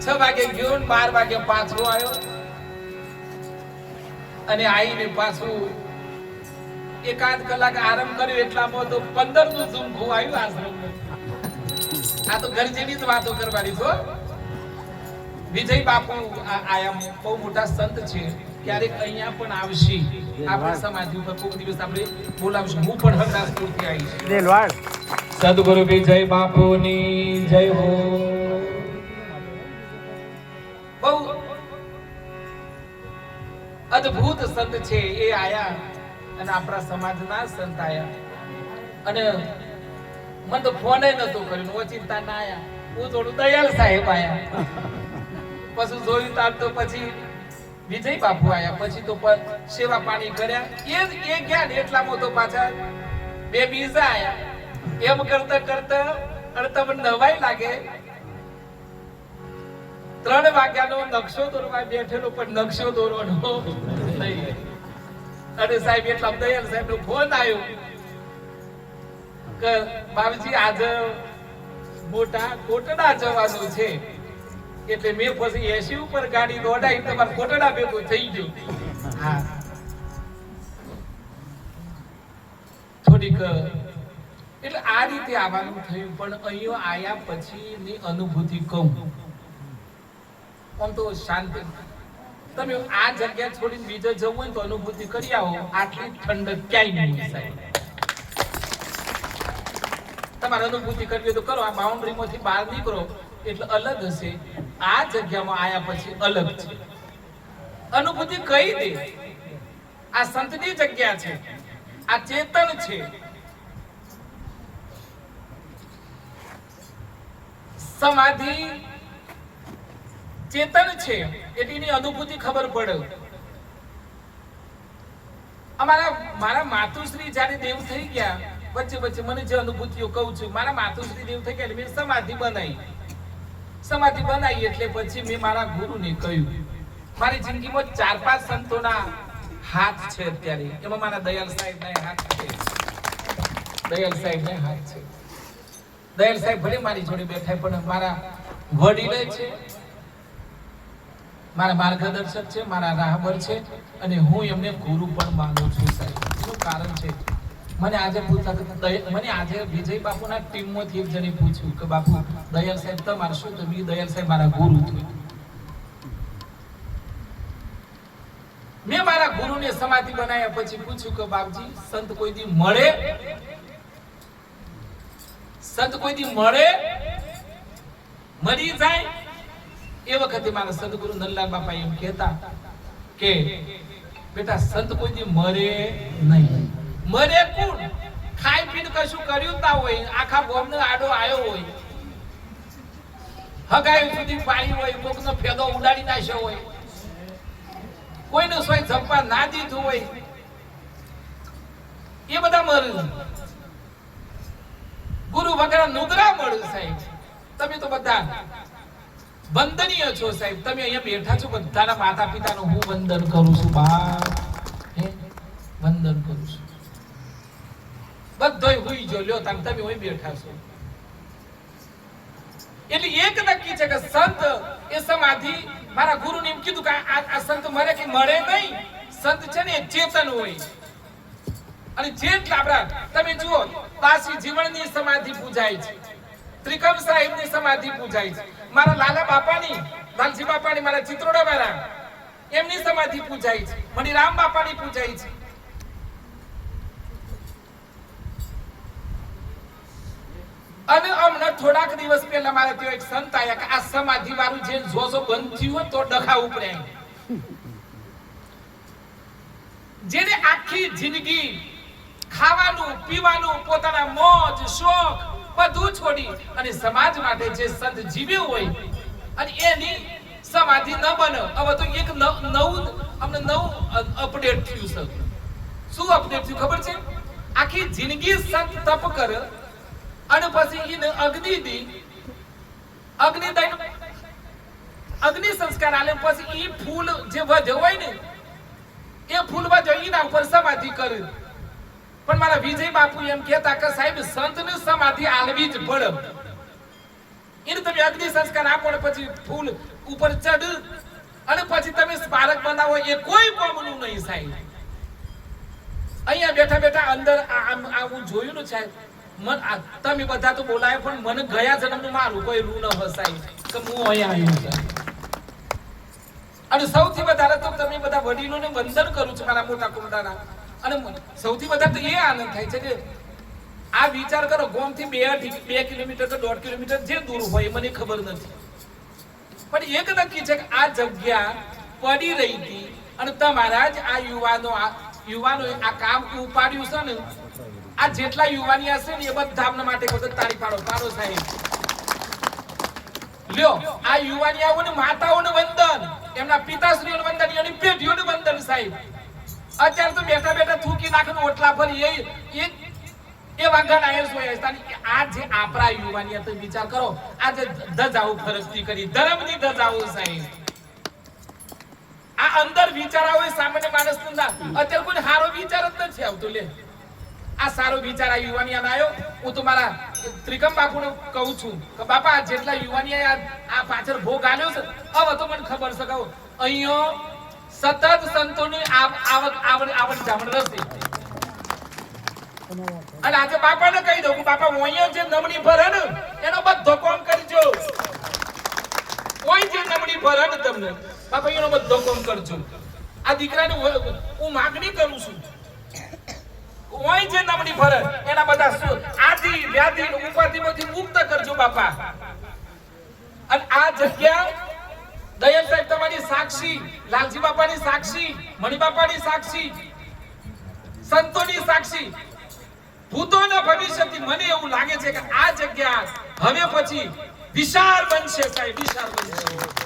6 વાગે ગયો ને 12 વાગે પાછો આવ્યો અને આવીને પાછું એકાદ કલાક આરામ કર્યો એટલામાં તો 15 નું ઝુમખું આવ્યું આશ્રમમાં. આ તો ઘરજીની જ વાતો કરવાની છો. વિજય બાપુ આયા બહુ મોટા સંત છે. ક્યારેક અહીંયા પણ આવશે આપણી સમાધિ ઉપર કોઈક દિવસ આપણે બોલાવશું. હું પણ હરદાસપુરથી આવીશ. દેલવાડ સદગુરુ વિજય બાપુની જય હો. બહુ અદ્ભુત સંત છે એ આયા અને આપણા સમાજના સંત આયા અને મને તો ફોન નતો કર્યો. ઓચિંતા ના આયા. હું થોડું દયાલ સાહેબ આયા. પછી જોયું તાર તો પછી વિજય બાપુ આયા. પછી તો સેવા પાણી કર્યા. એ ગયા ને એટલામાં તો પાછા બે બીજા આયા. એમ કરતા કરતા અને તમને નવાઈ લાગે 3 વાગ્યાનો નકશો દોરવા બેઠેલો પણ નકશો દોરવાનો નહીં. અને સાહેબ એટલા દયાલ સાહેબ નો ફોન આવ્યો કે બાબુજી આજે મોટા કોટડા જવાનું છે. એટલે મેં પછી એસી ઉપર ગાડી દોડાઈ તમારા કોટડા ભેગો થઈ ગયો. હા થોડીક એટલે આ રીતે આવવાનું થયું. પણ અહીંયા આયા પછીની અનુભૂતિ કહું આમ તો શાંતિ. તમે આ જગ્યા છોડીને બીજે જવું હોય તો અનુભૂતિ કરી આવો. આટલી ઠંડક ક્યાંય નહીં સાહેબ. તમારે અનુભૂતિ કરવી હોય તો કરો. આ બાઉન્ડ્રી માંથી બહાર નીકળો એટલે અલગ હશે. આ જગ્યામાં આયા પછી અલગ છે. અનુભૂતિ કહી દે આ સંતની જગ્યા છે. આ ચેતન છે. સમાધિ ચેતન છે એટલે એની અનુભૂતિ ખબર પડે. મારા માતુશ્રી જયારે દેવ થઈ ગયા વચ્ચે વચ્ચે મને જે અનુભૂતિઓ કહું છું. મારા માતુશ્રી દેવ થઈ ગયા એટલે મેં સમાધિ બનાવી. સમાધિ બનાવી એટલે પછી મેં મારા ગુરુને કહ્યું. મારી જિંદગીમાં 4-5 સંતોના હાથ છે અત્યારે. એમાં મારા દયાલ સાહેબના હાથ છે. દયાલ સાહેબના હાથ છે. દયાલ સાહેબ ભલે મારી જોડે બેઠા પણ મારા વડીલે છે, મારા માર્ગદર્શક છે, મારા રાહબર છે અને હું એમને ગુરુ પણ માનું છું સાહેબ. એનું કારણ છે મને આજે વિજય બાપુના ટીમમાંથી એક જણે પૂછ્યું કે બાપુ દયાલ સાહેબ તમારે શું? તો મેં દયાલ સાહેબ મારા ગુરુ છે. મેં મારા ગુરુને સમાધિ બનાવ્યા પછી પૂછ્યું કે બાપજી સંત કોઈ દી મળે? સંત કોઈ દી મળે? મરી જાય? એ વખતે મારા સદગુરુ નંદલાલ બાપા એમ કહેતા કે બેટા સંત કોઈ દી મરે નહીં. મરે કોણ? ખાઈ પીને કશું કર્યું તા હોય, આખા ગોમનો આડો આવ્યો હોય, હગાઈ સુધી પાડી હોય, કોકનો ફેદો ઉડાડી નાખ્યો હોય, કોઈનો સોય જપવા ના દીધું હોય, એ બધા મરે. ગુરુ વગર નુગરા મળે સાહેબ. તમે તો બધા વંદનીય છો સાહેબ. તમે અહીંયા બેઠા છો બધાના માતા પિતાનું હું વંદન કરું છું. વંદન કરું છું. બધોય હુઈ જો લ્યો તમે હોય બેઠા છો. એટલે એક નક્કી છે કે સંત એ સમાધિ મારા ગુરુને એમ કીધું કે આ સંત મરે કે મળે નહીં. સંત છે ને એ ચેતન હોય. અને જેટલા આપણા તમે જુઓ દાસી જીવનની સમાધિ પૂજાય છે, ત્રિકમ સાહેબની સમાધિ પૂજાય છે, મારા લાલા બાપાની, લાલજી બાપાની, મારા ચિત્રોડા વાળા એમની સમાધિ પૂજાય છે, મણિરામ બાપાની પૂજાય છે. અને હમણાં થોડાક દિવસ પહેલા મારા ત્યાં એક સંત આયા કે આ સમાધિ વાળું જે જોજો બંધ થયું હોય તો ડખા ઉપરે. જેને આખી જિંદગી ખાવાનું પીવાનું પોતાના મોજ શોખ બધું છોડી અને સમાજ માટે જે સંત જીવ્યો હોય અને એની સમાધિ ન બને. હવે તો એક નવું અપડેટ થયું છે. શું અપડેટ થયું ખબર છે? આખી જિંદગી સંત તપ કરે અને પછી એને અગ્નિ સંસ્કાર આલે. પછી ઈ ફૂલ જે વધ્યો હોય ને એ ફૂલ વધ્યો એના ઉપર સમાધિ કરે. પણ મારા વિજય બાપુ એમ કહેતા કે સાહેબ સંતને સમાધિ આલવી જ પડે. એને તમે અગ્નિ સંસ્કાર આપો ને પછી ફૂલ ઉપર ચડ અને પછી તમે સ્મારક બનાવો એ કોઈ કોમનું નહીં સાહેબ. અહીંયા બેઠા બેઠા અંદર આ હું જોયું ને સાહેબ, તમે બધા તો બોલાય પણ મને ગયા જન્મનું મારું કોઈ રૂ ન હસાય કે હું અહીંયા આવ્યો છું. અને સૌથી વધારે તો તમે બધા વડીલોને વંદન કરું છું મારા મોટા કુંડાના. અને સૌથી વધારે તો એ આનંદ થાય છે કે આ વિચાર કરો, ગોમથી 2 કિલોમીટર કે 1.5 કિલોમીટર જે દૂર હોય મને ખબર નથી, પણ એક નક્કી છે કે આ જગ્યા પડી રહી હતી અને તમારા જ આ યુવાનો આ કામ ઉપાડ્યું છે ને. આ જેટલા યુવાની હશે ને એ બધા આપના માટે વખત તાળી પાડો સાહેબ. લ્યો આ યુવાની આવો ને માતાઓને વંદન, એમના પિતાશ્રીઓને વંદન, એની પેઢીઓને વંદન સાહેબ. અત્યારે તો બેઠા બેઠા થૂકી નાખીને ઓટલા ફરી એ વાંગણ આયસ હોય. આ જે આપણા યુવાની તો વિચાર કરો, આ જે ધજાઓ ફરકતી કરી ધર્મની ધજાઓ સાહેબ. આ અંદર વિચાર આવે સામાન્ય માણસ ના. અત્યારે કોઈ સારો વિચાર જ નથી આવતો. લે આ સારો વિચાર આ યુવાની આવ્યો. હું તો મારા ત્રિકમ બાપુને કહું છું કે બાપા જેટલા યુવાની આ પાછળ ભોગ આલ્યો છે હવે તો મને ખબર છે કહું અહીંયા સતત સંતોની આવડ જામણ રહેશે. અને આજે બાપાને કહી દઉં કે બાપા અહીંયા જે નમણી ભરે ને એનો બધો કોમ કરજો. કોઈ જે નમણી ભરે ને તમને બાપા એનો બધો કોમ કરજો. આ દીકરાને હું માગણી કરું છું, કોઈ જે નમણી ભરે એના બધા આદિ વ્યાધિ ઉપાધિમાંથી મુક્ત કરજો બાપા. અને આ જગ્યા દયાલ સાહેબ તમારી સાક્ષી, લાલજી બાપાની સાક્ષી, મણી બાપાની સાક્ષી, સંતોની સાક્ષી, ભૂતોના ભવિષ્યથી મને એવું લાગે છે કે આ જગ્યા હવે પછી વિશાળ બનશે સાહેબ, વિશાળ બનશે.